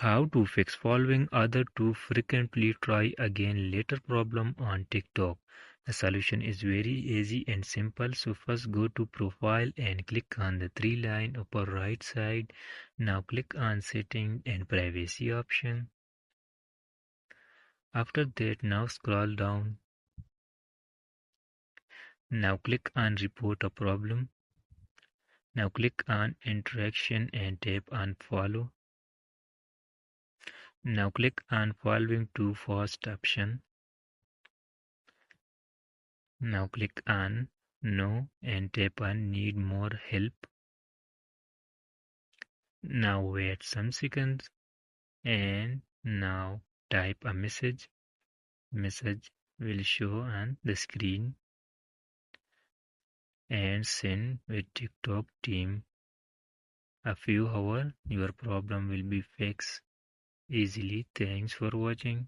How to fix following other two frequently try again later problem on TikTok. The solution is very easy and simple. So first go to profile and click on the three line upper right side. Now click on setting and privacy option. After that, now scroll down. Now click on report a problem. Now click on interaction and tap on follow. Now click on following two first option. Now click on no and tap on need more help. Now wait some seconds and now type a message. Message will show on the screen and send with TikTok team. A few hours your problem will be fixed easily. Thanks for watching.